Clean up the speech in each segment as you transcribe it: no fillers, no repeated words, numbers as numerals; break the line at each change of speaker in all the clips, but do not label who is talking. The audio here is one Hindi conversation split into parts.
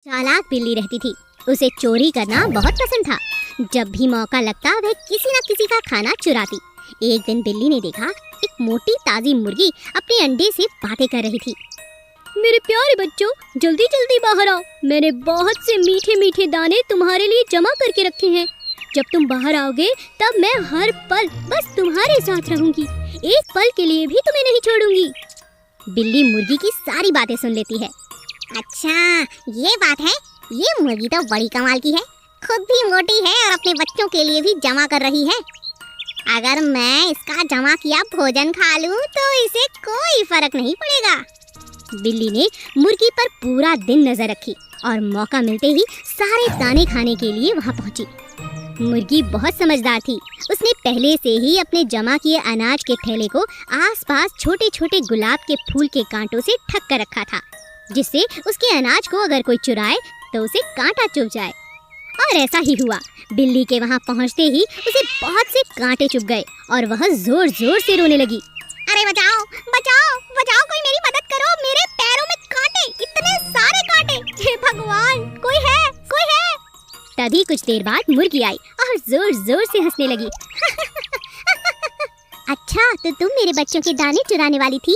चालाक बिल्ली रहती थी। उसे चोरी करना बहुत पसंद था। जब भी मौका लगता वह किसी न किसी का खाना चुराती। एक दिन बिल्ली ने देखा एक मोटी ताजी मुर्गी अपने अंडे से बातें कर रही थी। मेरे प्यारे बच्चों, जल्दी जल्दी बाहर आओ। मैंने बहुत से मीठे मीठे दाने तुम्हारे लिए जमा करके रखे हैं। जब तुम बाहर आओगे तब मैं हर पल बस तुम्हारे साथ रहूंगी। एक पल के लिए भी तुम्हें नहीं छोड़ूंगी। बिल्ली मुर्गी की सारी बातें सुन लेती है। अच्छा, ये बात है। ये मुर्गी तो बड़ी कमाल की है। खुद भी मोटी है और अपने बच्चों के लिए भी जमा कर रही है। अगर मैं इसका जमा किया भोजन खा लूं तो इसे कोई फर्क नहीं पड़ेगा। बिल्ली ने मुर्गी पर पूरा दिन नजर रखी और मौका मिलते ही सारे दाने खाने के लिए वहां पहुंची। मुर्गी बहुत समझदार थी। उसने पहले से ही अपने जमा किए अनाज के थैले को आसपास छोटे छोटे गुलाब के फूल के कांटों से ढक कर रखा था, जिससे उसके अनाज को अगर कोई चुराए तो उसे कांटा चुभ जाए। और ऐसा ही हुआ। बिल्ली के वहां पहुंचते ही उसे बहुत से कांटे चुभ गए और वह जोर जोर से रोने लगी। अरे बचाओ बचाओ बचाओ, कोई मेरी मदद करो, मेरे पैरों में कांटे, इतने सारे कांटे। हे भगवान, कोई है कोई है। तभी कुछ देर बाद मुर्गी आई और जोर जोर से हंसने लगी। अच्छा, तो तुम मेरे बच्चों के दाने चुराने वाली थी।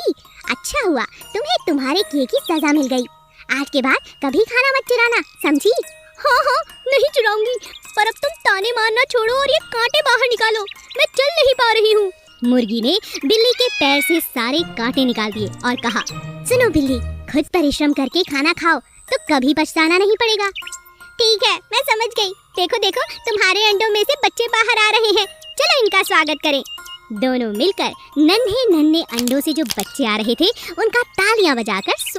अच्छा हुआ तुम्हें तुम्हारे किए की सजा मिल गई। आज के बाद कभी खाना मत चुराना, समझी? हाँ हाँ, नहीं चुराऊंगी। पर अब तुम ताने मारना छोड़ो और ये कांटे बाहर निकालो। मैं चल नहीं पा रही हूँ। मुर्गी ने बिल्ली के पैर से सारे कांटे निकाल दिए और कहा, सुनो बिल्ली, खुद परिश्रम करके खाना खाओ तो कभी पछताना नहीं पड़ेगा। ठीक है, मैं समझ गई। देखो देखो, तुम्हारे अंडों में से बच्चे बाहर आ रहे हैं। चलो इनका स्वागत करें। दोनों मिलकर नन्हे नन्हे अंडों से जो बच्चे आ रहे थे उनका तालियां बजाकर